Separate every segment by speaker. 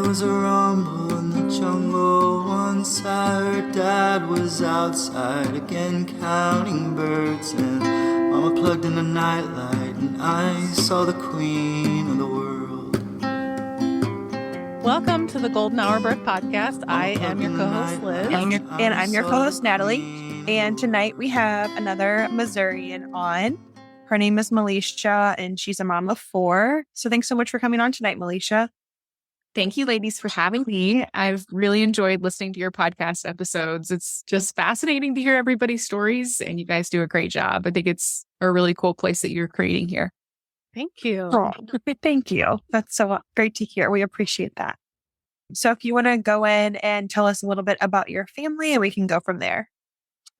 Speaker 1: was a rumble in the jungle once. I heard Dad was outside again counting birds, and Mama plugged in a nightlight, and I saw the queen of the world.
Speaker 2: Welcome to the Golden Hour Birth Podcast. I am your co-host, Liz.
Speaker 3: And I'm your co-host, Natalie. And tonight we have another Missourian on. Her name is Melisha, and she's a mom of 4. So thanks so much for coming on tonight, Melisha.
Speaker 4: Thank you, ladies, for having me. I've really enjoyed listening to your podcast episodes. It's just fascinating to hear everybody's stories, and you guys do a great job. I think it's a really cool place that you're creating here.
Speaker 2: Thank you.
Speaker 3: Oh, thank you. That's so great to hear. We appreciate that. So if you want to go in and tell us a little bit about your family, and we can go from there.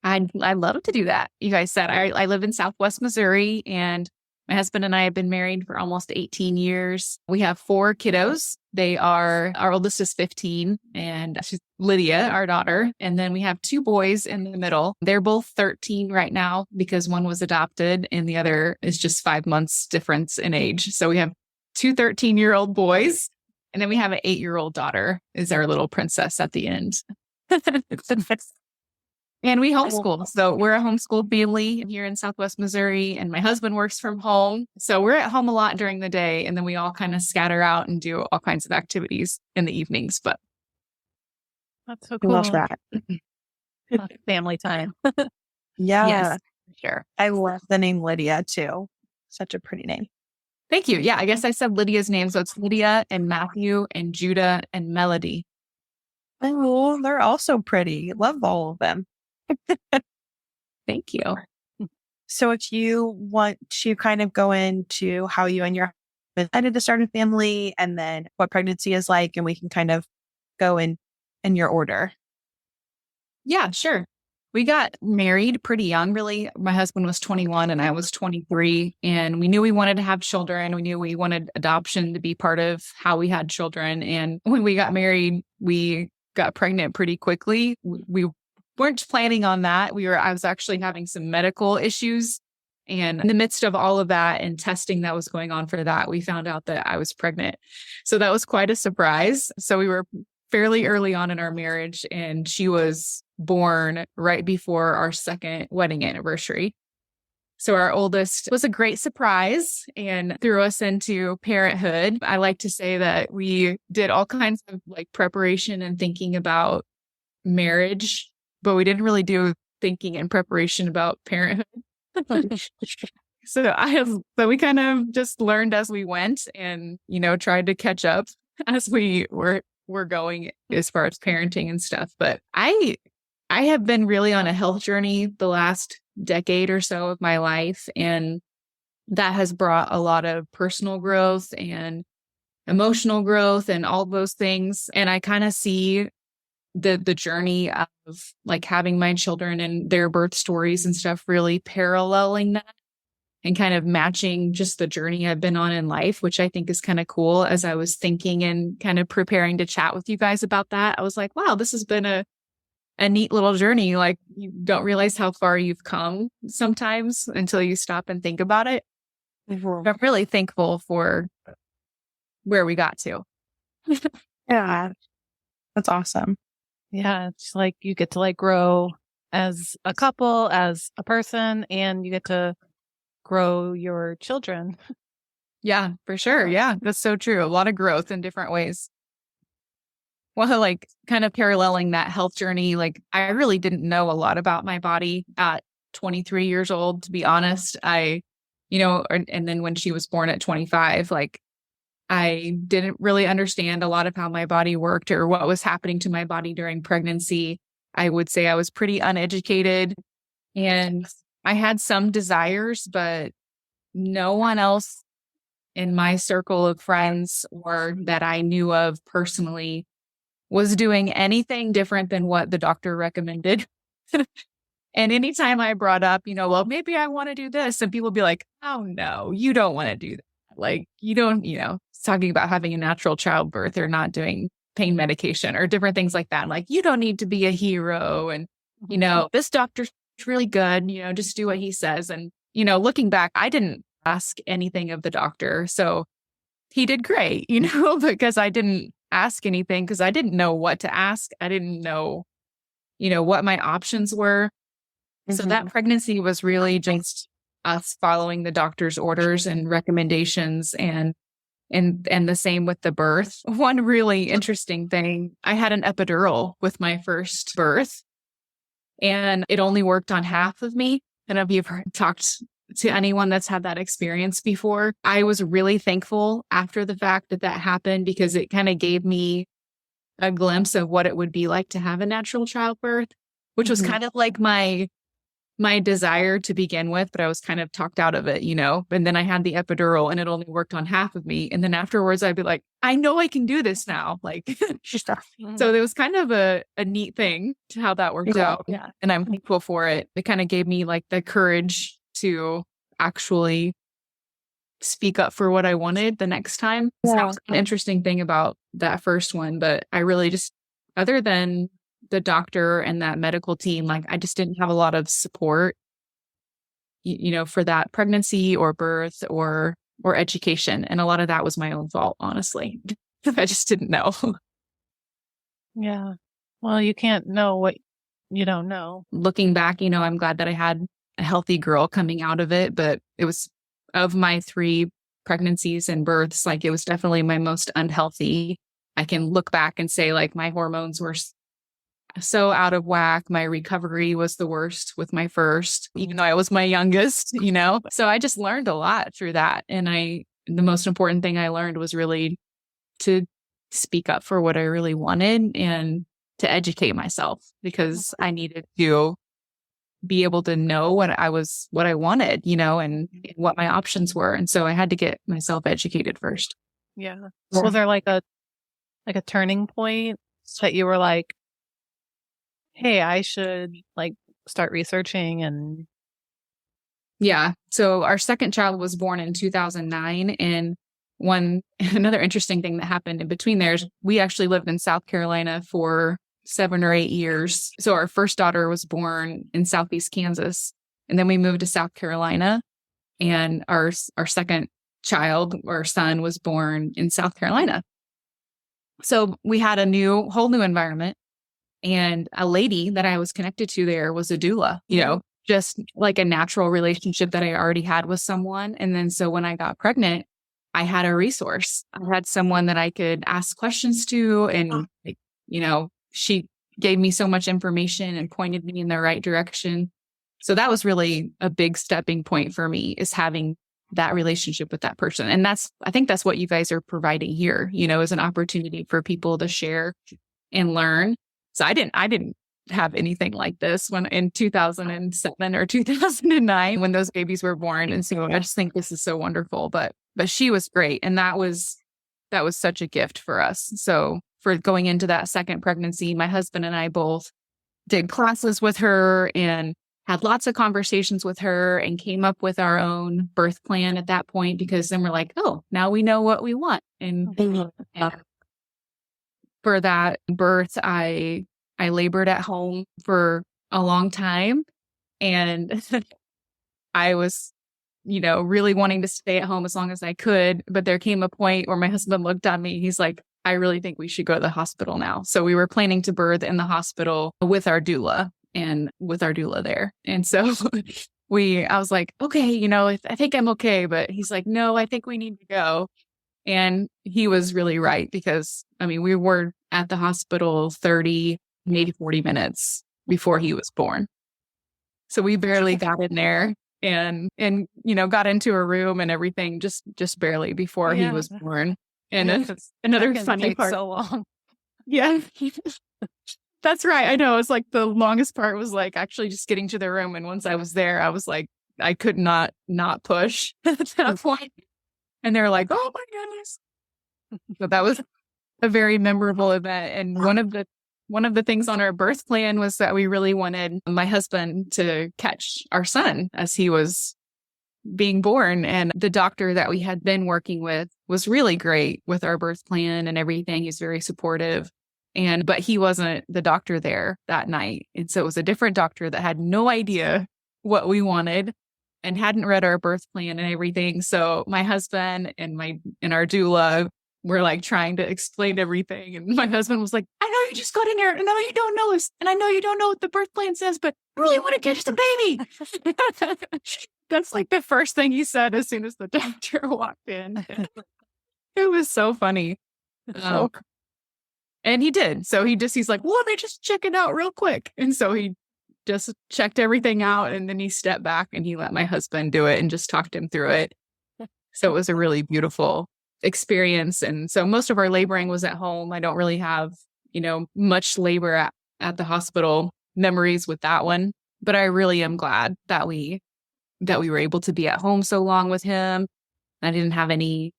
Speaker 4: I'd love to do that. You guys said I live in Southwest Missouri, and my husband and I have been married for almost 18 years. We have 4 kiddos. Our oldest is 15, and she's Lydia, our daughter. And then we have 2 boys in the middle. They're both 13 right now because one was adopted and the other is just 5 months difference in age. So we have 2 13-year-old boys, and then we have an 8-year-old daughter is our little princess at the end. And we homeschool. So we're a homeschool family here in Southwest Missouri, and my husband works from home. So we're at home a lot during the day, and then we all kind of scatter out and do all kinds of activities in the evenings. But
Speaker 2: that's so cool.
Speaker 3: Love that.
Speaker 2: Family time.
Speaker 3: Yeah.
Speaker 4: yes, sure.
Speaker 3: I love the name Lydia too. Such a pretty name.
Speaker 4: Thank you. Yeah, I guess I said Lydia's name. So it's Lydia and Matthew and Judah and Melody.
Speaker 3: Oh, they're also pretty. Love all of them.
Speaker 4: Thank you.
Speaker 3: So if you want to kind of go into how you and your husband decided to start a family, and then what pregnancy is like, and we can kind of go in your order.
Speaker 4: Yeah, sure. We got married pretty young, really. My husband was 21 and I was 23, and we knew we wanted to have children. We knew we wanted adoption to be part of how we had children. And when we got married, we got pregnant pretty quickly. We weren't planning on that. I was actually having some medical issues. And in the midst of all of that and testing that was going on for that, we found out that I was pregnant. So that was quite a surprise. So we were fairly early on in our marriage, and she was born right before our second wedding anniversary. So our oldest was a great surprise and threw us into parenthood. I like to say that we did all kinds of preparation and thinking about marriage, but we didn't really do thinking and preparation about parenthood. So we kind of just learned as we went, and, tried to catch up as we were going as far as parenting and stuff. But I have been really on a health journey the last decade or so of my life, and that has brought a lot of personal growth and emotional growth and all those things. And I kind of see the journey of having my children and their birth stories and stuff really paralleling that and kind of matching just the journey I've been on in life, which I think is kind of cool. As I was thinking and kind of preparing to chat with you guys about that, I was like, wow, this has been a neat little journey. You don't realize how far you've come sometimes until you stop and think about it. Mm-hmm. I'm really thankful for where we got to.
Speaker 3: Yeah, that's awesome.
Speaker 2: Yeah, it's you get to grow as a couple, as a person, and you get to grow your children.
Speaker 4: Yeah, for sure. Yeah, that's so true. A lot of growth in different ways. Well, kind of paralleling that health journey, I really didn't know a lot about my body at 23 years old, to be honest. And then when she was born at 25, I didn't really understand a lot of how my body worked or what was happening to my body during pregnancy. I would say I was pretty uneducated, and I had some desires, but no one else in my circle of friends or that I knew of personally was doing anything different than what the doctor recommended. And anytime I brought up, well, maybe I want to do this, and people would be like, oh no, you don't want to do that. You don't, talking about having a natural childbirth or not doing pain medication or different things like that. You don't need to be a hero. And, this doctor's really good, just do what he says. And, looking back, I didn't ask anything of the doctor. So he did great, because I didn't ask anything because I didn't know what to ask. I didn't know, what my options were. So that pregnancy was really just us following the doctor's orders and recommendations, and the same with the birth. One really interesting thing, I had an epidural with my first birth, and it only worked on half of me. I don't know if you've talked to anyone that's had that experience before. I was really thankful after the fact that happened, because it kind of gave me a glimpse of what it would be like to have a natural childbirth, which was kind of like my desire to begin with, but I was kind of talked out of it, and then I had the epidural and it only worked on half of me. And then afterwards I'd be like, I know I can do this now. Like, so it was kind of a neat thing to how that worked out.
Speaker 3: Yeah.
Speaker 4: And I'm thankful for it. It kind of gave me like the courage to actually speak up for what I wanted the next time. So that was an interesting thing about that first one, but I really just, other than the doctor and that medical team, like I just didn't have a lot of support, for that pregnancy or birth or education. And a lot of that was my own fault, honestly. I just didn't know.
Speaker 2: Yeah. Well, you can't know what you don't know.
Speaker 4: Looking back, I'm glad that I had a healthy girl coming out of it, but it was, of my 3 pregnancies and births, like it was definitely my most unhealthy. I can look back and say like my hormones were so out of whack. My recovery was the worst with my first, even though I was my youngest, So I just learned a lot through that. And the most important thing I learned was really to speak up for what I really wanted and to educate myself, because I needed to be able to know what I wanted, and what my options were. And so I had to get myself educated first.
Speaker 2: Yeah. Was there like a turning point that you were like, hey, I should like start researching? And
Speaker 4: yeah. So our second child was born in 2009. And another interesting thing that happened in between there is we actually lived in South Carolina for 7 or 8 years. So our first daughter was born in Southeast Kansas. And then we moved to South Carolina. And our second child, or son, was born in South Carolina. So we had a whole new environment. And a lady that I was connected to there was a doula, just like a natural relationship that I already had with someone. And then so when I got pregnant, I had a resource. I had someone that I could ask questions to. And, she gave me so much information and pointed me in the right direction. So that was really a big stepping point for me, is having that relationship with that person. And I think that's what you guys are providing here, is an opportunity for people to share and learn. So I didn't have anything like this when in 2007 or 2009 when those babies were born. And so I just think this is so wonderful, but she was great. And that was such a gift for us. So for going into that second pregnancy, my husband and I both did classes with her and had lots of conversations with her and came up with our own birth plan at that point, because then we're like, oh, now we know what we want. And for that birth, I labored at home for a long time, and I was, really wanting to stay at home as long as I could. But there came a point where my husband looked at me. He's like, I really think we should go to the hospital now. So we were planning to birth in the hospital with our doula there. And so I was like, okay, I think I'm okay. But he's like, no, I think we need to go. And he was really right, because we were at the hospital 30, maybe 40 minutes before he was born. So we barely got in there and got into a room and everything just barely before he was born. And another funny part.
Speaker 2: So long.
Speaker 4: Yeah. That's right. I know. It's like the longest part was like actually just getting to the room. And once I was there, I was like, I could not push at that point. And they were like, oh my goodness. But that was a very memorable event. And one of the things on our birth plan was that we really wanted my husband to catch our son as he was being born. And the doctor that we had been working with was really great with our birth plan and everything. He's very supportive. But he wasn't the doctor there that night. And so it was a different doctor that had no idea what we wanted and hadn't read our birth plan and everything. So my husband and our doula we're like trying to explain everything. And my husband was like, I know you just got in there. And I know you don't know this. And I know you don't know what the birth plan says, but I really want to catch the baby. That's like the first thing he said as soon as the doctor walked in. It was so funny. And he did. So he's like, well, let me just check it out real quick. And so he just checked everything out. And then he stepped back and he let my husband do it and just talked him through it. So it was a really beautiful experience. And so most of our laboring was at home. I don't really have, much labor at the hospital memories with that one. But I really am glad that we were able to be at home so long with him. I didn't have any,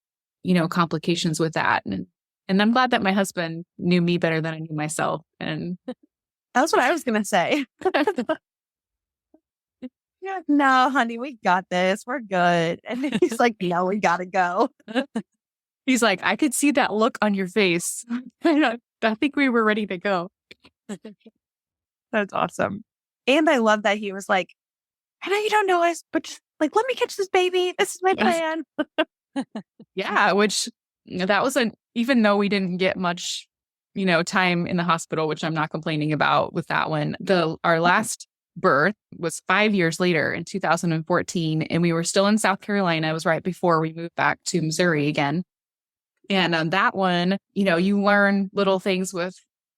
Speaker 4: complications with that. And I'm glad that my husband knew me better than I knew myself. And
Speaker 3: That's what I was going to say. Yeah, no, honey, we got this. We're good. And he's like, no, we got to go.
Speaker 4: he's like, I could see that look on your face. I think we were ready to go.
Speaker 3: That's awesome. And I love that he was like, I know you don't know us, but just like, let me catch this baby. This is my plan.
Speaker 4: Yeah, which that was even though we didn't get much, time in the hospital, which I'm not complaining about with that one. Our last birth was 5 years later in 2014, and we were still in South Carolina. It was right before we moved back to Missouri again. And on that one, you learn little things with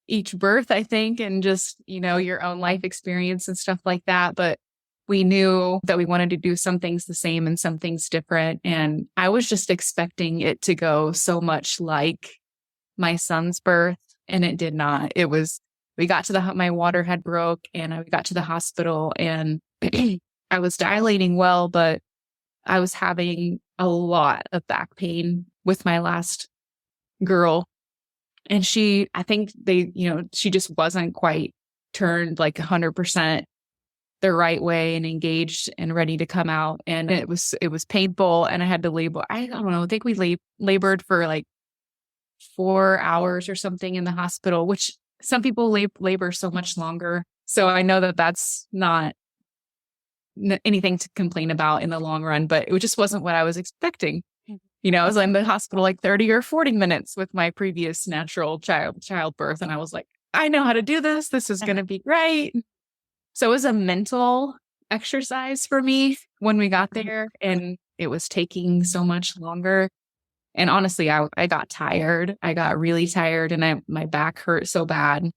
Speaker 4: each birth, I think, and just, your own life experience and stuff like that. But we knew that we wanted to do some things the same and some things different. And I was just expecting it to go so much like my son's birth, and it did not. We got to my water had broke, and we got to the hospital, and I was dilating well, but I was having a lot of back pain with my last girl. And she just wasn't quite turned like 100% the right way and engaged and ready to come out. And it was painful, and I had to labor. I don't know. I think we labored for like 4 hours or something in the hospital, which some people labor so much longer. So I know that that's not anything to complain about in the long run, but it just wasn't what I was expecting. I was in the hospital like 30 or 40 minutes with my previous natural childbirth. And I was like, I know how to do this. This is going to be great. So it was a mental exercise for me when we got there, and it was taking so much longer. And honestly, I got tired. I got really tired, and my back hurt so bad.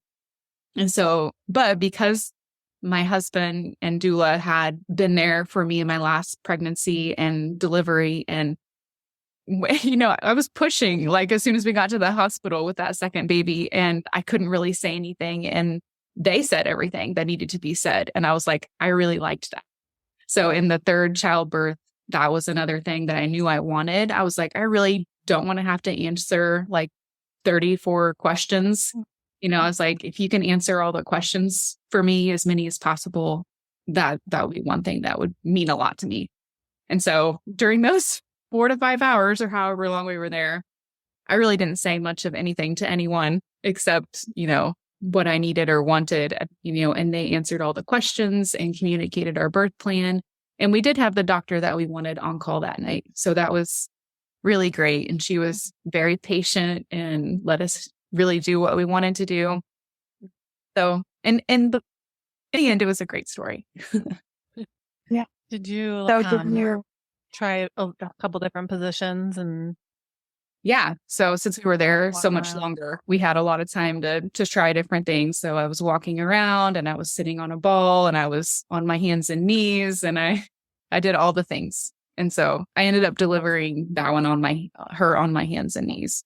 Speaker 4: And so, but because my husband and doula had been there for me in my last pregnancy and delivery, and I was pushing like as soon as we got to the hospital with that second baby, and I couldn't really say anything. And they said everything that needed to be said. And I was like, I really liked that. So in the third childbirth, that was another thing that I knew I wanted. I was like, I really don't want to have to answer like 34 questions. I was like, if you can answer all the questions for me, as many as possible, that would be one thing that would mean a lot to me. And so during those 4 to 5 hours or however long we were there, I really didn't say much of anything to anyone except, what I needed or wanted, and they answered all the questions and communicated our birth plan. And we did have the doctor that we wanted on call that night. So that was really great. And she was very patient and let us really do what we wanted to do. So, and in the end, it was a great story.
Speaker 3: Yeah.
Speaker 2: Did you try a couple different positions? And
Speaker 4: yeah. So since we were there so much longer, we had a lot of time to try different things. So I was walking around, and I was sitting on a ball, and I was on my hands and knees, and I did all the things. And so I ended up delivering that one her on my hands and knees,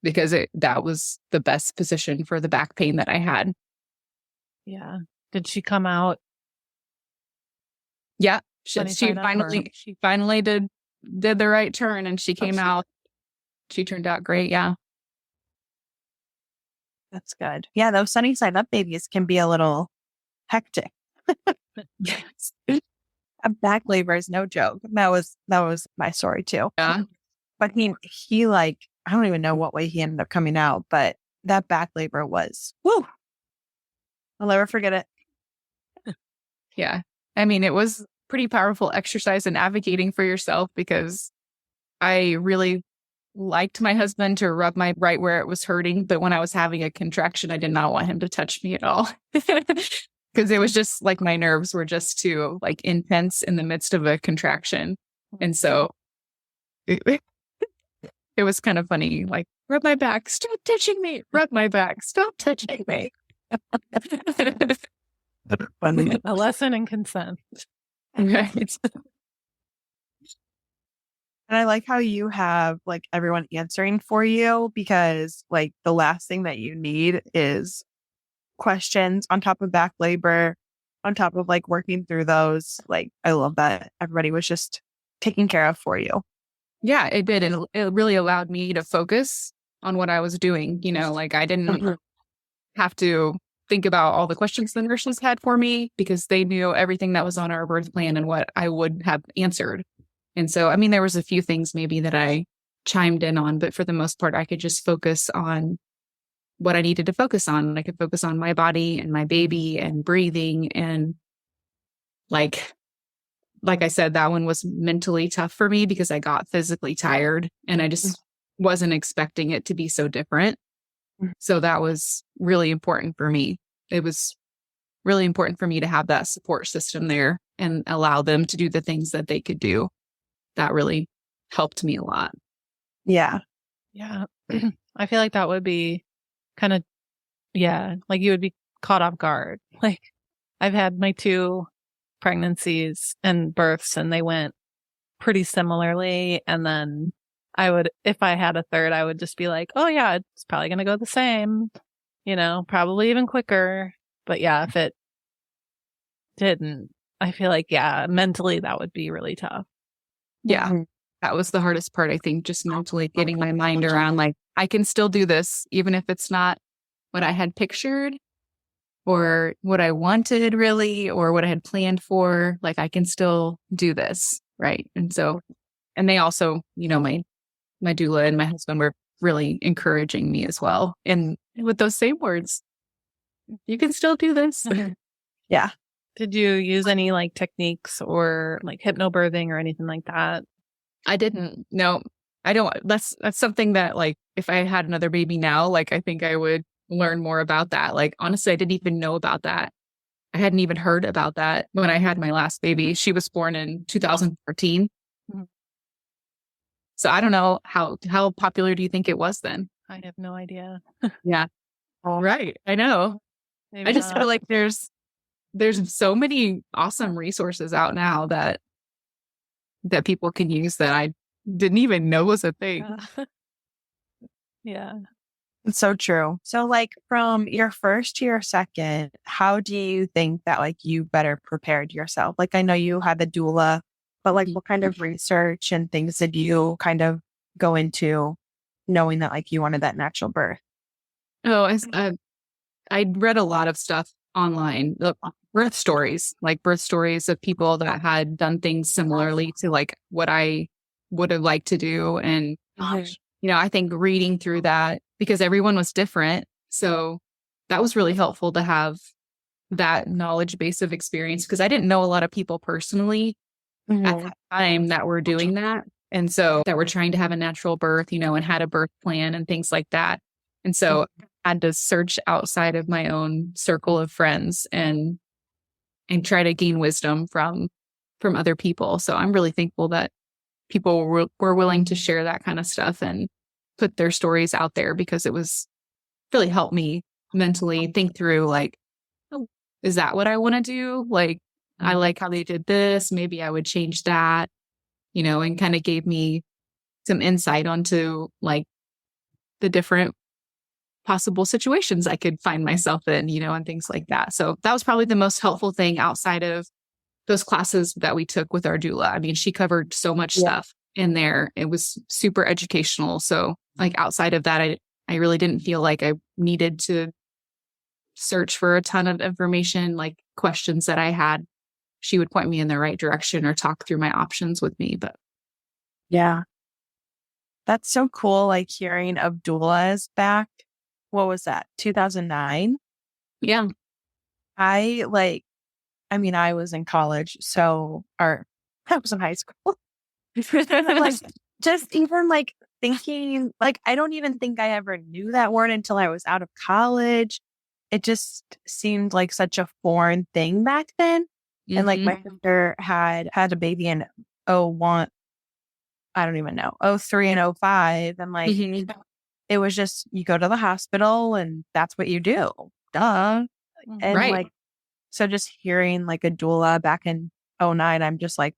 Speaker 4: because that was the best position for the back pain that I had.
Speaker 2: Yeah. Did she come out?
Speaker 4: Yeah. She finally did the right turn, and she came out. She turned out great. Yeah.
Speaker 3: That's good. Yeah. Those sunny side up babies can be a little hectic.
Speaker 4: Yes.
Speaker 3: A back labor is no joke. That was my story too.
Speaker 4: Yeah.
Speaker 3: But he like, I don't even know what way he ended up coming out, but that back labor was, woo. I'll never forget it.
Speaker 4: Yeah. I mean, it was pretty powerful exercise in advocating for yourself, because I really liked my husband to rub my right where it was hurting. But when I was having a contraction, I did not want him to touch me at all. Because it was just like my nerves were just too like intense in the midst of a contraction. And so it was kind of funny, like, rub my back, stop touching me, rub my back, stop touching me.
Speaker 3: Funny.
Speaker 2: A lesson in consent.
Speaker 4: Right.
Speaker 3: And I like how you have like everyone answering for you, because like the last thing that you need is questions on top of back labor, on top of like working through those. Like, I love that everybody was just taken care of for you.
Speaker 4: Yeah, it did. And it really allowed me to focus on what I was doing. You know, like I didn't have to think about all the questions the nurses had for me because they knew everything that was on our birth plan and what I would have answered. And so, I mean, there was a few things maybe that I chimed in on, but for the most part, I could just focus on what I needed to focus on. I could focus on my body and my baby and breathing. And like I said, that one was mentally tough for me because I got physically tired and I just wasn't expecting it to be so different. So that was really important for me. It was really important for me to have that support system there and allow them to do the things that they could do. That really helped me a lot.
Speaker 3: Yeah.
Speaker 2: Yeah. I feel like that would be kind of, yeah, like you would be caught off guard. Like I've had my 2 pregnancies and births and they went pretty similarly. And then I would, if I had a third, I would just be like, oh yeah, it's probably going to go the same, you know, probably even quicker. But yeah, if it didn't, I feel like, yeah, mentally that would be really tough.
Speaker 4: Yeah. That was the hardest part, I think, just mentally getting my mind around, like, I can still do this, even if it's not what I had pictured or what I wanted really, or what I had planned for. Like, I can still do this. Right. And so, and they also, you know, my doula and my husband were really encouraging me as well. And with those same words, you can still do this.
Speaker 3: Yeah.
Speaker 2: Did you use any like techniques or like hypnobirthing or anything like that?
Speaker 4: I didn't. No, I don't. That's something that like, if I had another baby now, like, I think I would learn more about that. Like, honestly, I didn't even know about that. I hadn't even heard about that when I had my last baby. She was born in 2014.
Speaker 2: Mhm.
Speaker 4: So I don't know how popular do you think it was then?
Speaker 2: I have no idea.
Speaker 4: Yeah. All right. I know.
Speaker 2: Maybe
Speaker 4: I just
Speaker 2: not.
Speaker 4: feel like there's so many awesome resources out now that people can use that I didn't even know was a thing.
Speaker 2: Yeah.
Speaker 3: It's so true. So like from your first to your second, how do you think that like you better prepared yourself? Like I know you had the doula, but like what kind of research and things did you kind of go into knowing that like you wanted that natural birth?
Speaker 4: Oh, I read a lot of stuff online, birth stories of people that had done things similarly to like what I would have liked to do. And, you know, I think reading through that, because everyone was different. So that was really helpful to have that knowledge base of experience, because I didn't know a lot of people personally at that time that were doing that. And so that were trying to have a natural birth, you know, and had a birth plan and things like that. And so I had to search outside of my own circle of friends and try to gain wisdom from other people. So I'm really thankful that people were willing to share that kind of stuff and put their stories out there, because it was really helped me mentally think through like, oh, is that what I want to do? Like, I like how they did this. Maybe I would change that, you know, and kind of gave me some insight onto like the different possible situations I could find myself in, you know, and things like that. So that was probably the most helpful thing outside of those classes that we took with our doula. I mean, she covered so much stuff in there. It was super educational. So like outside of that, I really didn't feel like I needed to search for a ton of information, like questions that I had. She would point me in the right direction or talk through my options with me. But
Speaker 3: yeah, that's so cool. Like hearing of doulas back. What was that? 2009?
Speaker 4: yeah,
Speaker 3: I was in college, I was in high school. Like just even like thinking, like, I don't even think I ever knew that word until I was out of college. It just seemed like such a foreign thing back then. And like my sister had a baby in 01, I don't even know, 03 and 05. And like, it was just, you go to the hospital and that's what you do. Duh. And
Speaker 4: Right.
Speaker 3: like, so just hearing like a doula back in 09, I'm just like,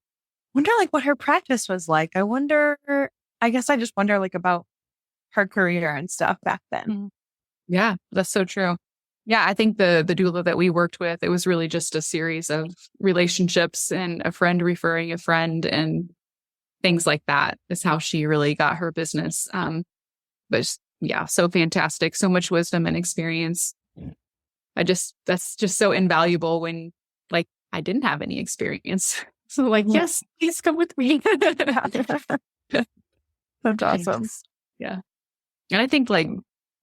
Speaker 3: wonder like what her practice was like. I guess I just wonder like about her career and stuff back then.
Speaker 4: Yeah, that's so true. Yeah, I think the doula that we worked with, it was really just a series of relationships and a friend referring a friend and things like that is how she really got her business. But yeah, so fantastic. So much wisdom and experience. That's just so invaluable when like I didn't have any experience. So like, yes, please come with me.
Speaker 3: That's awesome.
Speaker 4: Yeah. And I think like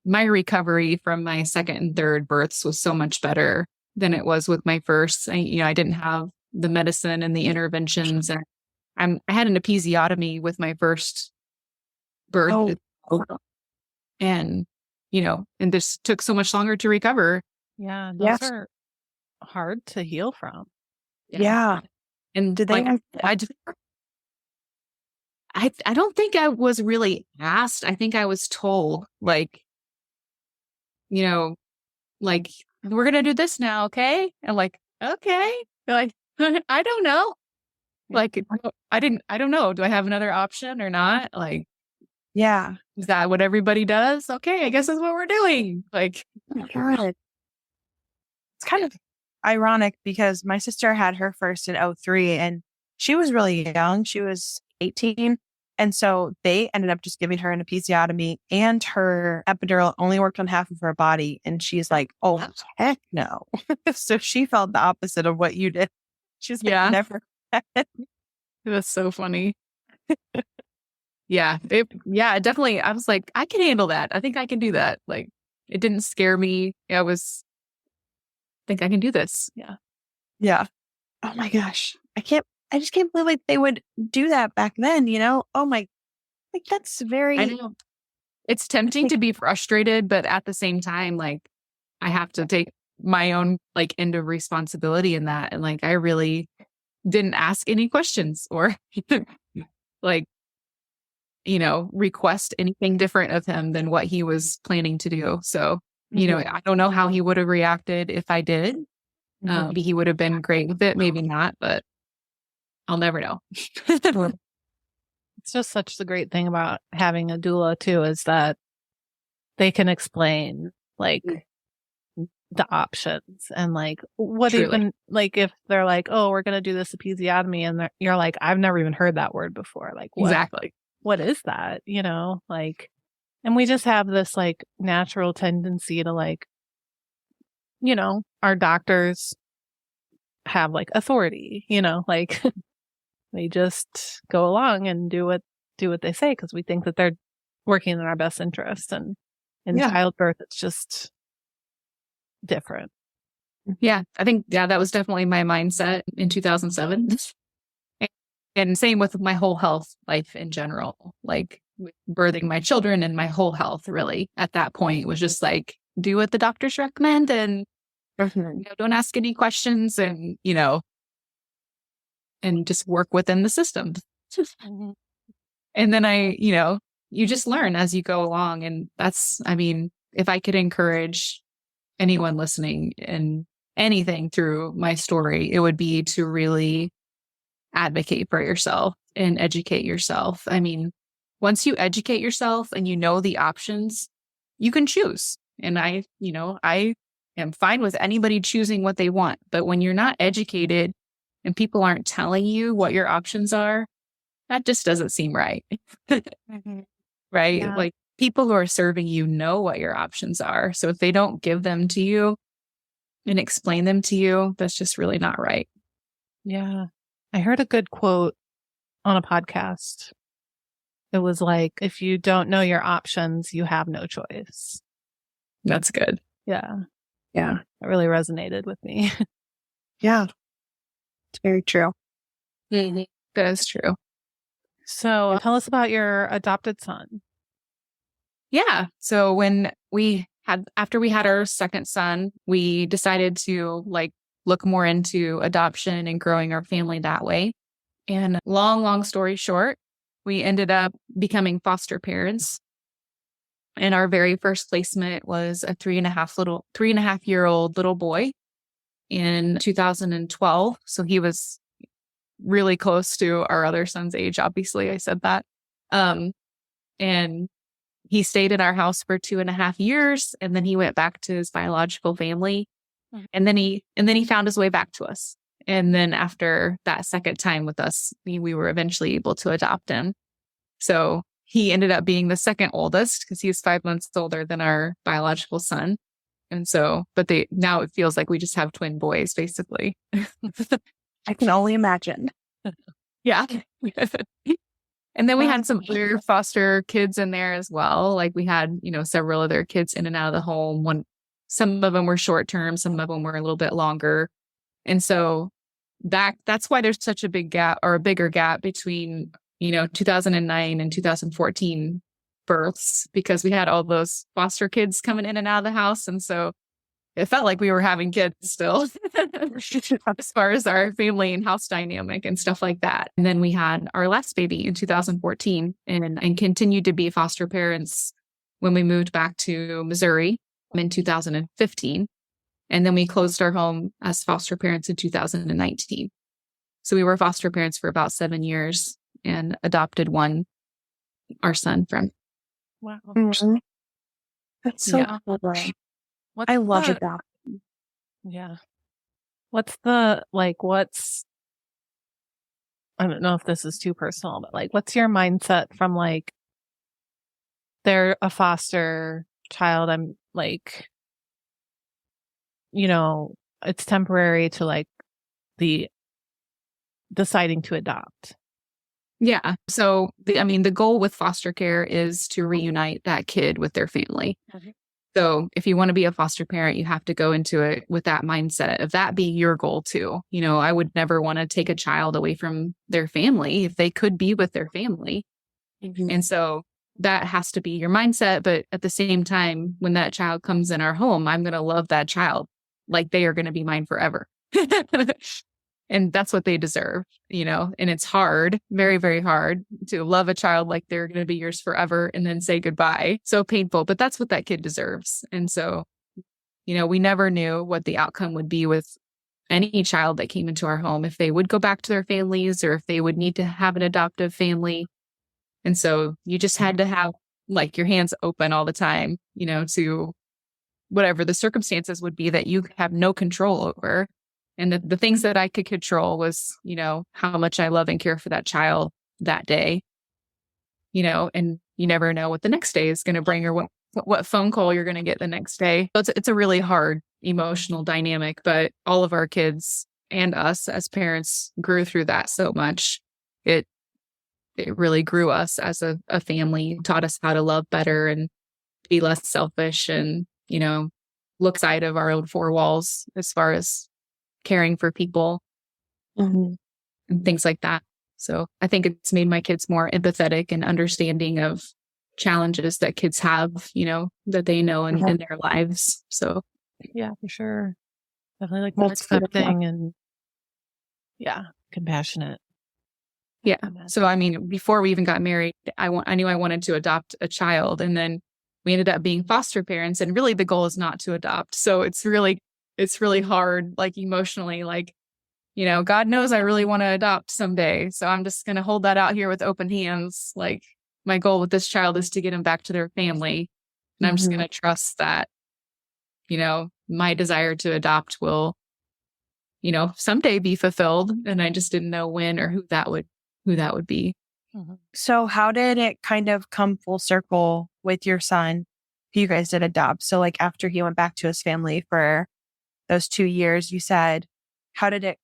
Speaker 4: my recovery from my second and third births was so much better than it was with my first. I didn't have the medicine and the interventions. And I had an episiotomy with my first birth. And, and this took so much longer to recover.
Speaker 2: Yeah. Those are hard to heal from.
Speaker 3: Yeah.
Speaker 4: And
Speaker 3: did they,
Speaker 4: I don't think I was really asked. I think I was told like, like, we're going to do this now. Okay. And like, okay. Like, I don't know. Like, I don't know. Do I have another option or not? Like,
Speaker 3: yeah.
Speaker 4: Is that what everybody does? Okay. I guess that's what we're doing. Like,
Speaker 3: God. It's kind of ironic because my sister had her first in 03 and she was really young. She was 18. And so they ended up just giving her an episiotomy, and her epidural only worked on half of her body. And she's like, oh, heck no. So she felt the opposite of what you did. She's like, never.
Speaker 4: That's so funny. Yeah, definitely. I was like, I can handle that. I think I can do that. Like, it didn't scare me. I think I can do this. Yeah.
Speaker 3: Yeah. Oh my gosh. I just can't believe like they would do that back then, Oh my, like that's very.
Speaker 4: I know. It's tempting to be frustrated, but at the same time, like I have to take my own like end of responsibility in that. And like, I really didn't ask any questions or like, request anything different of him than what he was planning to do. So, I don't know how he would have reacted if I did. Maybe he would have been great with it, maybe not, but I'll never know.
Speaker 2: It's just such the great thing about having a doula too, is that they can explain like the options and like what even like if they're like, oh, we're gonna do this episiotomy, and you're like, I've never even heard that word before. Like what is that? Like, and we just have this like natural tendency to like, our doctors have like authority, like they just go along and do what they say because we think that they're working in our best interest. And in childbirth, it's just different.
Speaker 4: Yeah, I think, that was definitely my mindset in 2007. And same with my whole health life in general, like birthing my children and my whole health really at that point was just like, do what the doctors recommend and don't ask any questions and, and just work within the system. And then you just learn as you go along. And that's, if I could encourage anyone listening in anything through my story, it would be to really advocate for yourself and educate yourself. Once you educate yourself and you know the options, you can choose. And I am fine with anybody choosing what they want. But when you're not educated and people aren't telling you what your options are, that just doesn't seem right. Right?
Speaker 2: Yeah.
Speaker 4: Like people who are serving you know what your options are. So if they don't give them to you and explain them to you, that's just really not right.
Speaker 2: Yeah. I heard a good quote on a podcast. It was like, if you don't know your options, you have no choice.
Speaker 4: That's good.
Speaker 2: Yeah.
Speaker 3: Yeah.
Speaker 2: It really resonated with me.
Speaker 3: Yeah. It's very true.
Speaker 4: That is true.
Speaker 2: So tell us about your adopted son.
Speaker 4: Yeah. So after we had our second son, we decided to like look more into adoption and growing our family that way. And long story short, we ended up becoming foster parents. And our very first placement was a 3.5-year-old little boy in 2012. So he was really close to our other son's age. Obviously, I said that. And he stayed in our house for 2.5 years, and then he went back to his biological family. And then he found his way back to us. And then after that second time with us, we were eventually able to adopt him. So he ended up being the second oldest because he's 5 months older than our biological son. And so, now it feels like we just have twin boys, basically.
Speaker 3: I can only imagine.
Speaker 4: Yeah. And then we had some other foster kids in there as well. Like we had, several other kids in and out of the home. Some of them were short term, some of them were a little bit longer. And so that's why there's such a big gap, or a bigger gap between, 2009 and 2014 births, because we had all those foster kids coming in and out of the house. And so it felt like we were having kids still as far as our family and house dynamic and stuff like that. And then we had our last baby in 2014 and continued to be foster parents when we moved back to Missouri in 2015. And then we closed our home as foster parents in 2019. So we were foster parents for about 7 years and adopted our son from.
Speaker 2: Wow.
Speaker 3: Mhm. That's so
Speaker 4: Yeah.
Speaker 3: clever.
Speaker 2: What's
Speaker 3: I love
Speaker 2: the-
Speaker 3: adoption.
Speaker 2: Yeah. I don't know if this is too personal, but like, what's your mindset from like, they're a foster child? I'm like, it's temporary to like the deciding to adopt.
Speaker 4: Yeah. So the goal with foster care is to reunite that kid with their family.
Speaker 2: Mhm.
Speaker 4: So if you want to be a foster parent, you have to go into it with that mindset of that being your goal too. I would never want to take a child away from their family if they could be with their family.
Speaker 3: Mhm.
Speaker 4: And so that has to be your mindset. But at the same time, when that child comes in our home, I'm going to love that child like they are going to be mine forever. And that's what they deserve, and it's hard, very, very hard to love a child like they're going to be yours forever and then say goodbye. So painful, but that's what that kid deserves. And so, we never knew what the outcome would be with any child that came into our home, if they would go back to their families or if they would need to have an adoptive family. And so you just had to have like your hands open all the time, to whatever the circumstances would be that you have no control over. And the things that I could control was, how much I love and care for that child that day, and you never know what the next day is going to bring or what phone call you're going to get the next day. So it's a really hard emotional dynamic, but all of our kids and us as parents grew through that so much. It really grew us as a family, taught us how to love better and be less selfish and, look outside of our own four walls as far as caring for people
Speaker 3: Mhm.
Speaker 4: and things like that. So I think it's made my kids more empathetic and understanding of challenges that kids have, that they know in their lives. So
Speaker 2: Yeah, for sure. Definitely like more
Speaker 3: That's beautiful.
Speaker 2: accepting and compassionate.
Speaker 4: yeah. So before we even got married, I knew I wanted to adopt a child, and then we ended up being foster parents. And really, the goal is not to adopt. So it's really hard, like emotionally, like, God knows I really want to adopt someday. So I'm just going to hold that out here with open hands. Like my goal with this child is to get him back to their family. And I'm just going to trust that, my desire to adopt will, someday be fulfilled. And I just didn't know when or who that would be.
Speaker 2: Mhm.
Speaker 3: So how did it kind of come full circle with your son who you guys did adopt? So like after he went back to his family for those 2 years, you said, how did it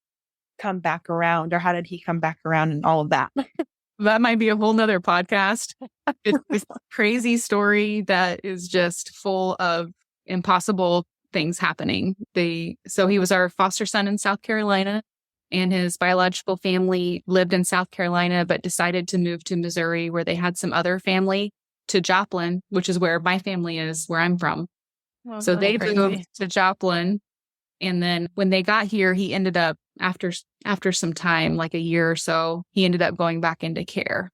Speaker 3: come back around, or how did he come back around and all of that?
Speaker 4: That might be a whole nother podcast. It's this crazy story that is just full of impossible things happening. So he was our foster son in South Carolina, and his biological family lived in South Carolina, but decided to move to Missouri where they had some other family. to Joplin, which is where my family is, where I'm from.
Speaker 2: Oh,
Speaker 4: So
Speaker 2: that's
Speaker 4: they
Speaker 2: crazy.
Speaker 4: moved to Joplin. And then when they got here, he ended up, after some time, like a year or so, he ended up going back into care.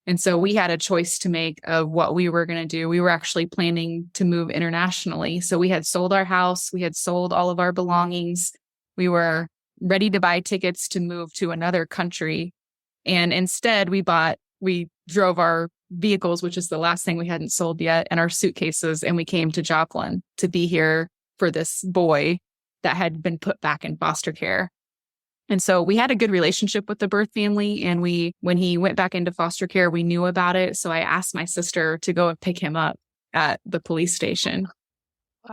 Speaker 4: And so we had a choice to make of what we were going to do. We were actually planning to move internationally. So we had sold our house. We had sold all of our belongings. We were ready to buy tickets to move to another country. And instead we drove our vehicles, which is the last thing we hadn't sold yet, and our suitcases. And we came to Joplin to be here for this boy that had been put back in foster care. And so we had a good relationship with the birth family. And when he went back into foster care, we knew about it. So I asked my sister to go and pick him up at the police station.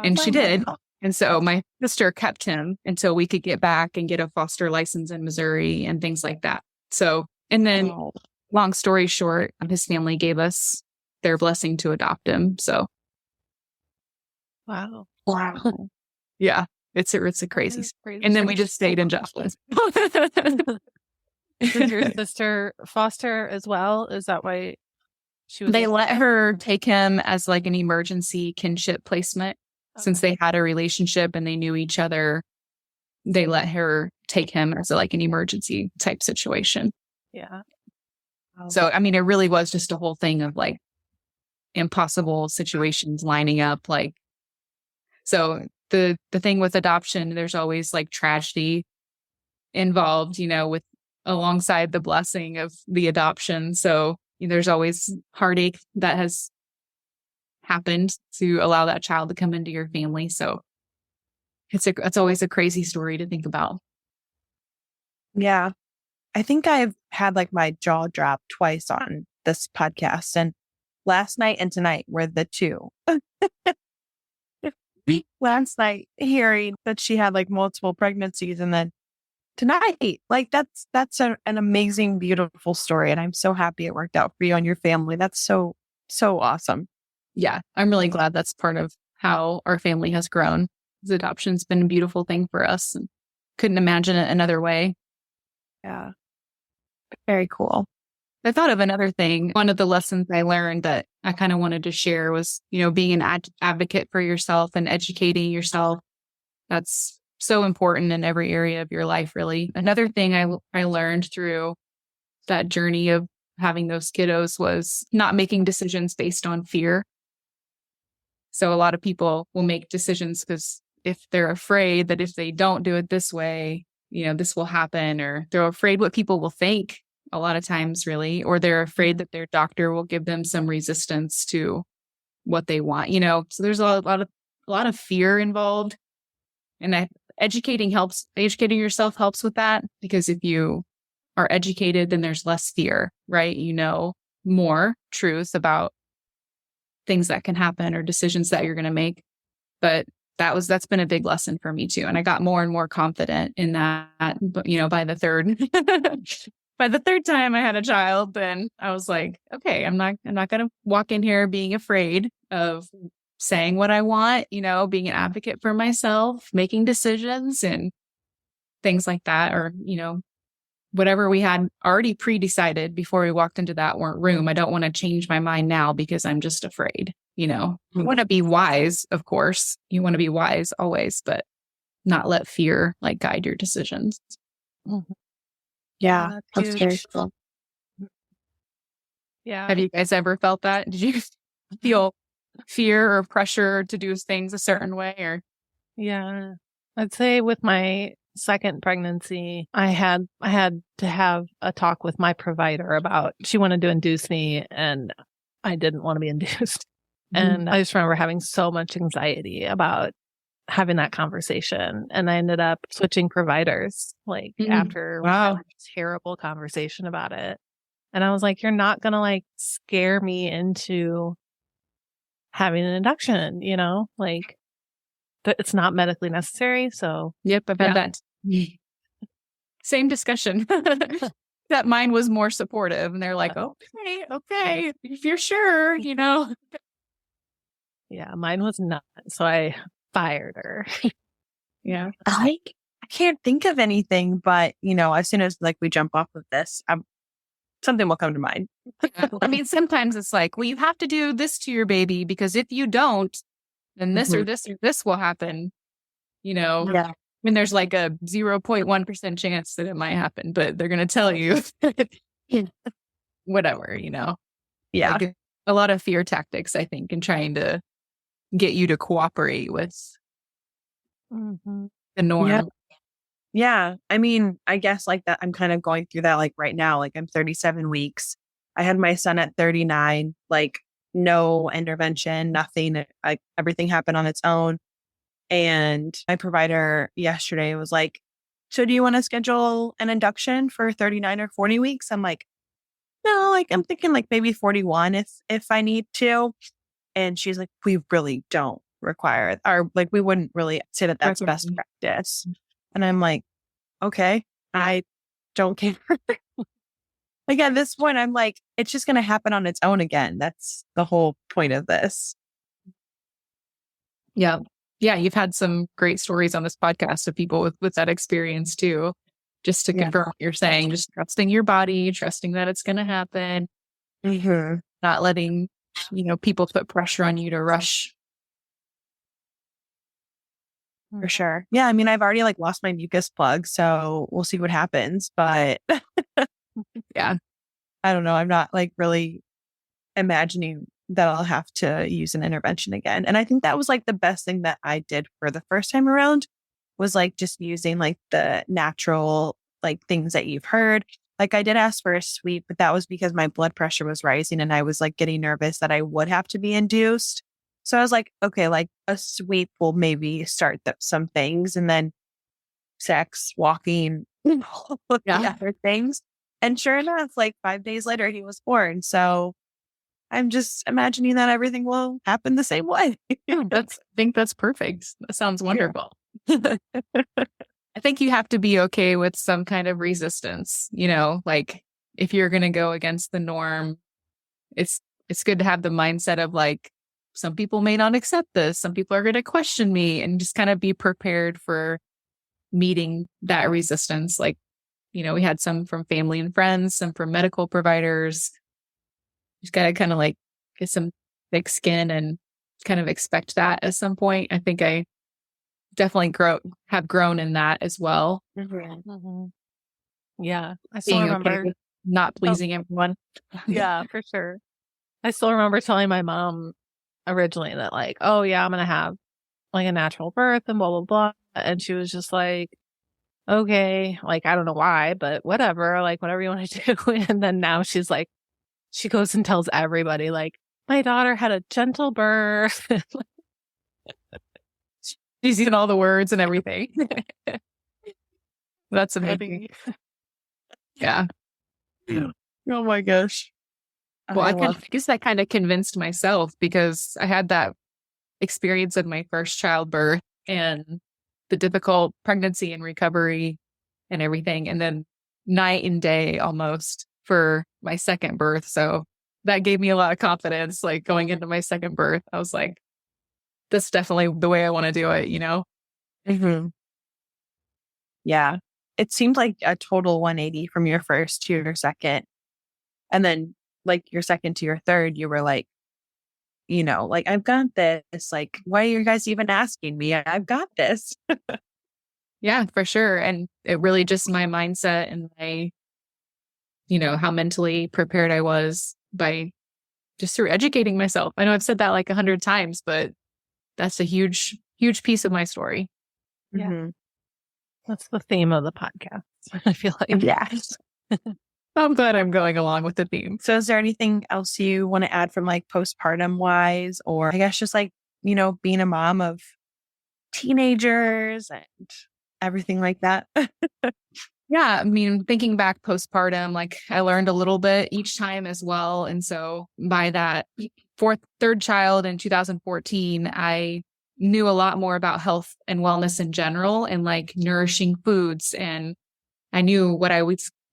Speaker 4: And she did. And so my sister kept him until we could get back and get a foster license in Missouri and things like that. So, and then long story short, his family gave us their blessing to adopt him. So.
Speaker 2: Wow.
Speaker 4: Yeah. It's a crazy. And then we just stayed in Joplin.
Speaker 2: Does your sister foster as well? Is that why she was?
Speaker 4: They let her take him as like an emergency kinship placement. Since they had a relationship and they knew each other, they let her take him as like an emergency type situation.
Speaker 2: Yeah.
Speaker 4: So, I mean, it really was just a whole thing of like impossible situations lining up. Like, so the thing with adoption, there's always like tragedy involved, with alongside the blessing of the adoption. So there's always heartache that has happened to allow that child to come into your family. So it's always a crazy story to think about.
Speaker 3: Yeah. I think I've had like my jaw drop twice on this podcast, and last night and tonight were the two. Last night hearing that she had like multiple pregnancies, and then tonight, like that's an amazing, beautiful story. And I'm so happy it worked out for you and your family. That's so awesome.
Speaker 4: Yeah. I'm really glad that's part of how our family has grown. Adoption's been a beautiful thing for us, and couldn't imagine it another way.
Speaker 3: Yeah. Very cool.
Speaker 4: I thought of another thing. One of the lessons I learned that I kind of wanted to share was, being an advocate for yourself and educating yourself. That's so important in every area of your life, really. Another thing I learned through that journey of having those kiddos was not making decisions based on fear. So a lot of people will make decisions because if they're afraid that if they don't do it this way, this will happen, or they're afraid what people will think a lot of times, really, or they're afraid that their doctor will give them some resistance to what they want, so there's a lot of fear involved. And educating yourself helps with that, because if you are educated, then there's less fear, right? More truth about things that can happen or decisions that you're going to make. But that's been a big lesson for me too. And I got more and more confident in that, but by the third time I had a child, then I was like, okay, I'm not going to walk in here being afraid of saying what I want, being an advocate for myself, making decisions and things like that, or, whatever we had already pre-decided before we walked into that room. I don't want to change my mind now because I'm just afraid. You want to be wise, of course. You want to be wise always, but not let fear like guide your decisions.
Speaker 3: Mm-hmm. Yeah, that's very cool.
Speaker 2: Yeah.
Speaker 4: Have you guys ever felt that? Did you feel fear or pressure to do things a certain way? Or
Speaker 2: Yeah, I'd say with my second pregnancy, I had to have a talk with my provider about, she wanted to induce me and I didn't want to be induced. And I just remember having so much anxiety about having that conversation. And I ended up switching providers after a terrible conversation about it. And I was like, you're not going to like scare me into having an induction, it's not medically necessary. So
Speaker 4: yep, I've had that same discussion. That mine was more supportive, and they're like, okay, if you're sure,
Speaker 2: Yeah, mine was not. So I fired her.
Speaker 4: Yeah.
Speaker 3: I can't think of anything, but as soon as like we jump off of this, something will come to mind.
Speaker 4: I mean, sometimes it's like, well, you have to do this to your baby because if you don't, then this or this or this will happen. Yeah. I mean, there's like a 0.1% chance that it might happen, but they're going to tell you whatever,
Speaker 3: Yeah.
Speaker 4: Like a lot of fear tactics, I think, in trying to get you to cooperate with the norm.
Speaker 3: Yeah. I mean, I guess like that, I'm kind of going through that like right now. Like I'm 37 weeks. I had my son at 39, like no intervention, nothing. Like everything happened on its own. And my provider yesterday was like, so do you want to schedule an induction for 39 or 40 weeks? I'm like, no, like I'm thinking like maybe 41 if I need to. And she's like, we really don't require it. Or like, we wouldn't really say that that's best practice. And I'm like, okay, I don't care. Like at this point, I'm like, it's just going to happen on its own again. That's the whole point of this.
Speaker 4: Yeah. Yeah. You've had some great stories on this podcast of people with that experience too. Just to confirm what you're saying, just trusting your body, trusting that it's going to happen, not letting, people put pressure on you to rush.
Speaker 3: For sure. Yeah. I mean, I've already like lost my mucus plug, so we'll see what happens. But
Speaker 4: yeah,
Speaker 3: I don't know. I'm not like really imagining that I'll have to use an intervention again. And I think that was like the best thing that I did for the first time around was like just using like the natural like things that you've heard. Like I did ask for a sweep, but that was because my blood pressure was rising and I was like getting nervous that I would have to be induced. So I was like, okay, like a sweep will maybe start some things, and then sex, walking, all of the other things. And sure enough, like 5 days later, he was born. So I'm just imagining that everything will happen the same way.
Speaker 4: I think that's perfect. That sounds wonderful. I think you have to be okay with some kind of resistance, like if you're going to go against the norm, it's good to have the mindset of like, some people may not accept this. Some people are going to question me, and just kind of be prepared for meeting that resistance. Like, we had some from family and friends, some from medical providers. Just got to kind of like get some thick skin and kind of expect that at some point. I think I definitely have grown in that as well.
Speaker 2: Yeah. I still remember
Speaker 4: not pleasing everyone.
Speaker 2: Yeah, for sure. I still remember telling my mom originally that like, oh yeah, I'm going to have like a natural birth and blah, blah, blah. And she was just like, okay, like, I don't know why, but whatever, like whatever you want to do. And then now she's like, she goes and tells everybody like, my daughter had a gentle birth.
Speaker 4: She's using all the words and everything. That's amazing. Yeah.
Speaker 3: Oh my gosh.
Speaker 4: Well, I guess I kind of convinced myself because I had that experience of my first childbirth and the difficult pregnancy and recovery and everything. And then night and day almost for my second birth. So that gave me a lot of confidence, like going into my second birth. I was like, that's definitely the way I want to do it,
Speaker 3: Yeah. It seemed like a total 180 from your first to your second. And then like your second to your third, you were like, like, I've got this. Like, why are you guys even asking me? I've got this.
Speaker 4: Yeah, for sure. And it really just my mindset and how mentally prepared I was by just through educating myself. I know I've said that like 100 times, but that's a huge, huge piece of my story.
Speaker 2: Yeah. That's the theme of the podcast. I feel like.
Speaker 3: Yes.
Speaker 4: I'm glad I'm going along with the theme.
Speaker 3: So is there anything else you want to add from like postpartum wise, or I guess just like, being a mom of teenagers and everything like that?
Speaker 4: Yeah. I mean, thinking back postpartum, like I learned a little bit each time as well. And so by that third child in 2014, I knew a lot more about health and wellness in general and like nourishing foods. And I knew what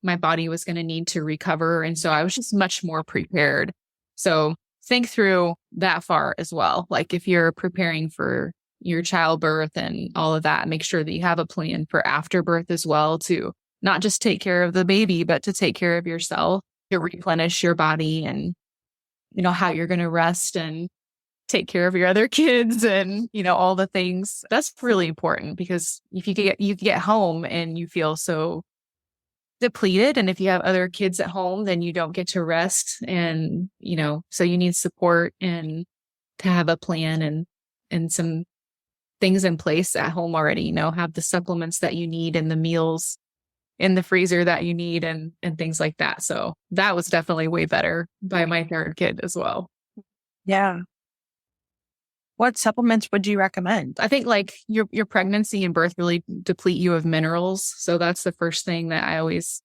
Speaker 4: my body was going to need to recover. And so I was just much more prepared. So think through that far as well. Like if you're preparing for your childbirth and all of that, make sure that you have a plan for afterbirth as well to not just take care of the baby, but to take care of yourself. to replenish your body and, how you're going to rest and take care of your other kids and, all the things. That's really important because if you get home and you feel so depleted, and if you have other kids at home, then you don't get to rest. And, so you need support and to have a plan and some things in place at home already, have the supplements that you need and the meals in the freezer that you need and things like that. So that was definitely way better by my third kid as well.
Speaker 3: Yeah. What supplements would you recommend?
Speaker 4: I think like your pregnancy and birth really deplete you of minerals. So that's the first thing that I always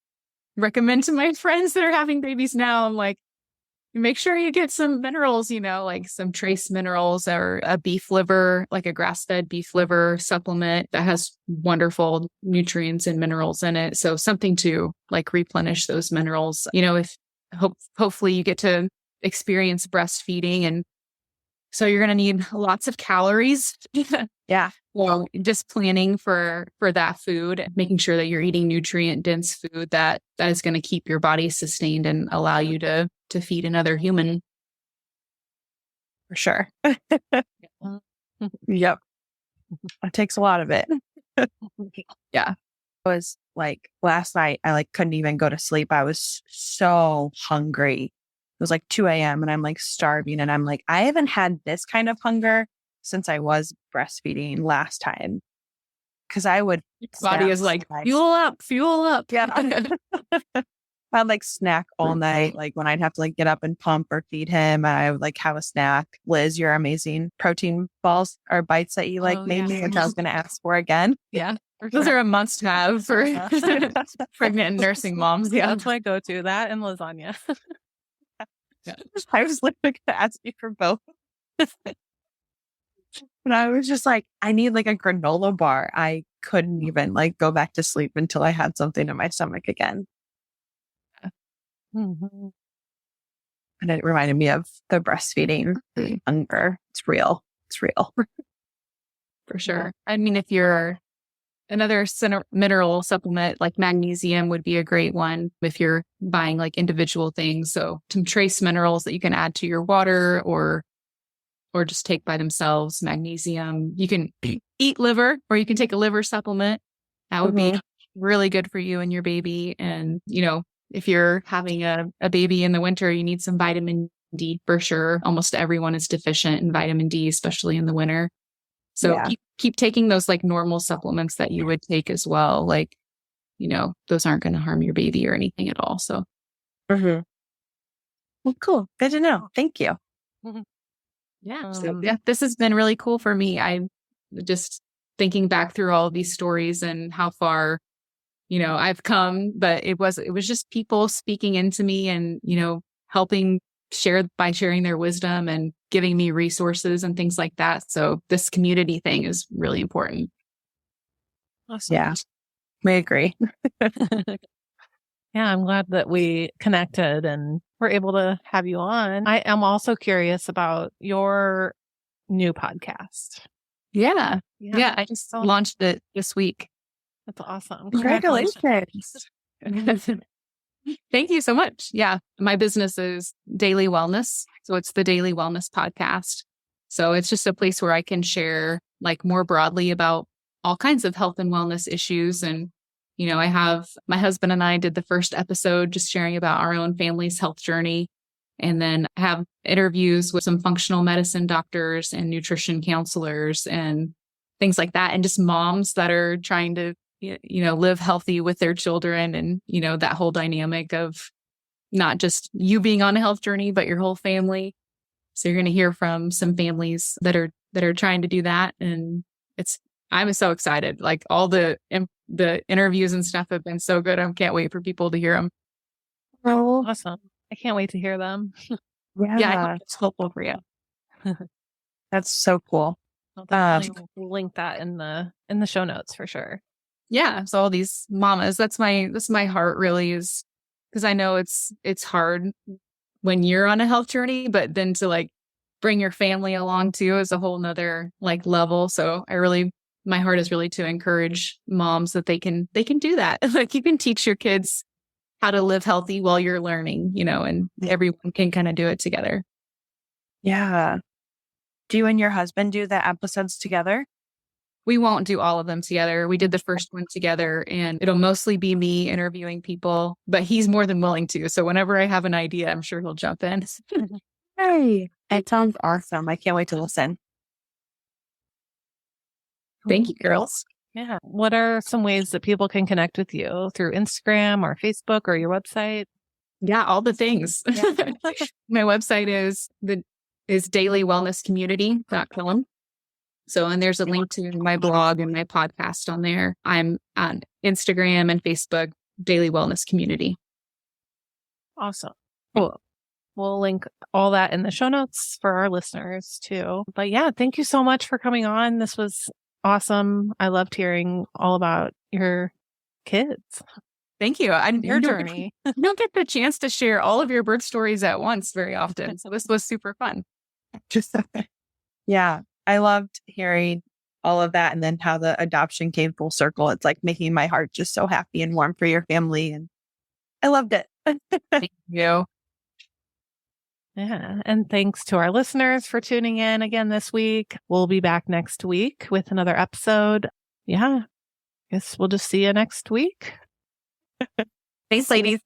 Speaker 4: recommend to my friends that are having babies now. I'm like, make sure you get some minerals, like some trace minerals or a beef liver, like a grass-fed beef liver supplement that has wonderful nutrients and minerals in it. So something to like replenish those minerals. If hopefully you get to experience breastfeeding, and so you're going to need lots of calories.
Speaker 3: Yeah.
Speaker 4: Well, just planning for that food, making sure that you're eating nutrient dense food that is going to keep your body sustained and allow you to feed another human.
Speaker 3: For sure. Yep. It takes a lot of it.
Speaker 4: Yeah.
Speaker 3: It was like last night, I like couldn't even go to sleep. I was so hungry. It was like 2 a.m. and I'm like starving. And I'm like, I haven't had this kind of hunger since I was breastfeeding last time. Cause I would.
Speaker 4: Body is like, fuel up.
Speaker 3: Yeah. I'd like snack all night. Like when I'd have to like get up and pump or feed him, I would like have a snack. Liz, your amazing protein balls or bites that you made me, which I was going to ask for again.
Speaker 4: Yeah. Those are a must have for pregnant and nursing moms. Yeah.
Speaker 2: That's my go-to, that and lasagna.
Speaker 3: Yeah. I was literally going to ask you for both. But I was just like, I need like a granola bar. I couldn't even like go back to sleep until I had something in my stomach again.
Speaker 2: Mm-hmm.
Speaker 3: And it reminded me of the breastfeeding hunger. It's real. It's real.
Speaker 4: For sure. I mean, if you're another mineral supplement, like magnesium would be a great one if you're buying like individual things. So some trace minerals that you can add to your water or just take by themselves. Magnesium. You can eat liver, or you can take a liver supplement. That would be really good for you and your baby. And, if you're having a baby in the winter, you need some vitamin D for sure. Almost everyone is deficient in vitamin D, especially in the winter. So keep taking those like normal supplements that you would take as well. Like, those aren't going to harm your baby or anything at all. So.
Speaker 3: Well, cool. Good to know. Thank you.
Speaker 4: Yeah. So this has been really cool for me. I'm just thinking back through all of these stories and how far, I've come, but it was just people speaking into me and, helping by sharing their wisdom and giving me resources and things like that. So this community thing is really important.
Speaker 2: Awesome.
Speaker 3: Yeah, we agree.
Speaker 2: Yeah, I'm glad that we connected and were able to have you on. I am also curious about your new podcast.
Speaker 4: Yeah. I just launched it this week.
Speaker 2: That's awesome.
Speaker 3: Congratulations.
Speaker 4: Thank you so much. Yeah. My business is Daily Wellness. So it's the Daily Wellness Podcast. So it's just a place where I can share like more broadly about all kinds of health and wellness issues. And, I have my husband and I did the first episode just sharing about our own family's health journey. And then I have interviews with some functional medicine doctors and nutrition counselors and things like that. And just moms that are trying to live healthy with their children and, that whole dynamic of not just you being on a health journey, but your whole family. So you're going to hear from some families that are trying to do that. And I'm so excited. Like all the interviews and stuff have been so good. I can't wait for people to hear them.
Speaker 2: Oh, awesome. I can't wait to hear them.
Speaker 3: Yeah.
Speaker 4: I hope it's helpful for you.
Speaker 3: That's so cool.
Speaker 2: I'll definitely link that in the show notes for sure.
Speaker 4: Yeah. So all these mamas, that's my heart really is, because I know it's hard when you're on a health journey, but then to like bring your family along too is a whole nother like level. So my heart is really to encourage moms that they can do that. Like you can teach your kids how to live healthy while you're learning, and everyone can kind of do it together.
Speaker 3: Yeah. Do you and your husband do the episodes together?
Speaker 4: We won't do all of them together. We did the first one together, and it'll mostly be me interviewing people, but he's more than willing to. So whenever I have an idea, I'm sure he'll jump in.
Speaker 3: Hey, it sounds awesome. I can't wait to listen.
Speaker 4: Thank you, girls.
Speaker 2: Yeah. What are some ways that people can connect with you through Instagram or Facebook or your website?
Speaker 4: Yeah, all the things.
Speaker 2: Yeah.
Speaker 4: My website is dailywellnesscommunity.com. So, and there's a link to my blog and my podcast on there. I'm on Instagram and Facebook, Daily Wellness Community.
Speaker 2: Awesome. Cool. We'll link all that in the show notes for our listeners too. But yeah, thank you so much for coming on. This was awesome. I loved hearing all about your kids.
Speaker 4: Thank you.
Speaker 2: Your journey.
Speaker 4: You don't get the chance to share all of your birth stories at once very often. So this was super fun.
Speaker 3: Yeah. I loved hearing all of that and then how the adoption came full circle. It's like making my heart just so happy and warm for your family. And I loved it.
Speaker 4: Thank you.
Speaker 2: Yeah. And thanks to our listeners for tuning in again this week. We'll be back next week with another episode. Yeah. Guess we'll just see you next week.
Speaker 3: Thanks, ladies.